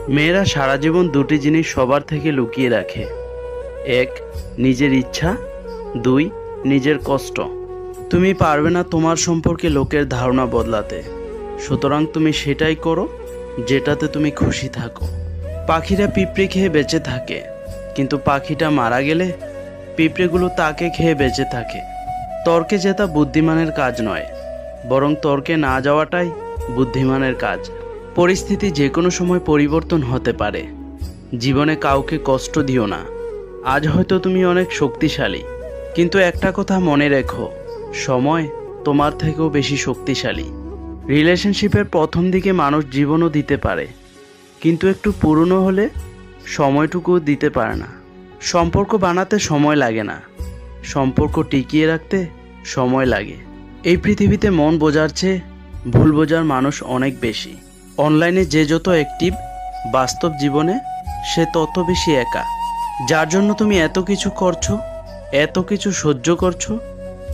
মেয়েরা সারা জীবন দুটি জিনিস সবার থেকে লুকিয়ে রাখে। এক, নিজের ইচ্ছা। দুই, নিজের কষ্ট। তুমি পারবে না তোমার সম্পর্কে লোকের ধারণা বদলাতে, সুতরাং তুমি সেটাই করো যেটাতে তুমি খুশি থাকো। পাখিরা পিঁপড়ে খেয়ে বেঁচে থাকে, কিন্তু পাখিটা মারা গেলে পিঁপড়েগুলো তাকে খেয়ে বেঁচে থাকে। তর্কে জেতা বুদ্ধিমানের কাজ নয়, বরং তর্কে না যাওয়াটাই বুদ্ধিমানের কাজ। পরিস্থিতি যে কোনো সময় পরিবর্তন হতে পারে। জীবনে কাউকে কষ্ট দিও না। আজ হয়তো তুমি অনেক শক্তিশালী, কিন্তু একটা কথা মনে রেখো, সময় তোমার থেকেও বেশি শক্তিশালী। রিলেশনশিপের প্রথম দিকে মানুষ জীবনও দিতে পারে, কিন্তু একটু পুরনো হলে সময়টুকুও দিতে পারে না। সম্পর্ক বানাতে সময় লাগে না, সম্পর্ক টিকিয়ে রাখতে সময় লাগে। এই পৃথিবীতে মন বোঝার চেয়ে ভুল বোঝার মানুষ অনেক বেশি। অনলাইনে যে যত অ্যাক্টিভ, বাস্তব জীবনে সে তত বেশি একা। যার জন্য তুমি এত কিছু করছো, এত কিছু সহ্য করছো,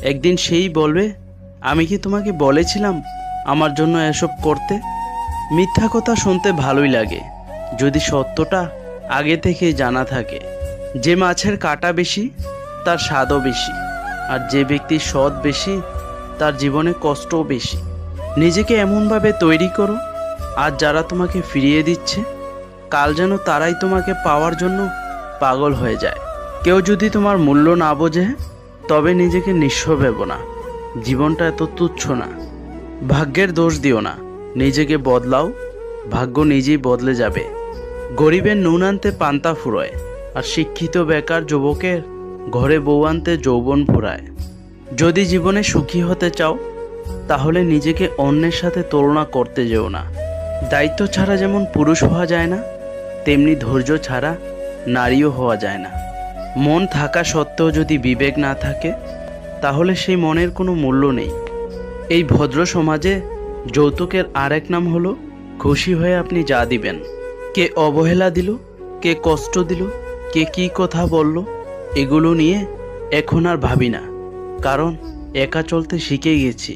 একদিন সেই বলবে, আমি কি তোমাকে বলেছিলাম আমার জন্য এসব করতে? মিথ্যা কথা শুনতে ভালোই লাগে, যদি সত্যটা আগে থেকেই জানা থাকে। যে মাছের কাঁটা বেশি, তার স্বাদও বেশি। আর যে ব্যক্তির সৎ বেশি, তার জীবনে কষ্টও বেশি। নিজেকে এমনভাবে তৈরি করো, আজ যারা তোমাকে ফিরিয়ে দিচ্ছে, কাল যেন তারাই তোমাকে পাওয়ার জন্য পাগল হয়ে যায়। কেউ যদি তোমার মূল্য না বোঝে, তবে নিজেকে নিঃস্ব ভেবো না। জীবনটা এত তুচ্ছ না। ভাগ্যের দোষ দিও না, নিজেকে বদলাও, ভাগ্য নিজেই বদলে যাবে। গরিবের নুন আনতে পান্তা ফুরোয়, আর শিক্ষিত বেকার যুবকের ঘরে বউ আনতে যৌবন ফুরায়। যদি জীবনে সুখী হতে চাও, তাহলে নিজেকে অন্যের সাথে তুলনা করতে যেও না। দায়িত্ব ছাড়া যেমন পুরুষ হওয়া যায় না, তেমনি ধৈর্য ছাড়া নারীও হওয়া যায় না। মন থাকা সত্ত্বেও যদি বিবেক না থাকে, তাহলে সেই মনের কোনো মূল্য নেই। এই ভদ্র সমাজে যৌতুকের আরেক নাম হলো খুশি হয়ে আপনি যা দিবেন। কে অবহেলা দিল, কে কষ্ট দিল, কে কী কথা বলল, এগুলো নিয়ে এখন আর ভাবি না, কারণ একা চলতে শিখে গেছি।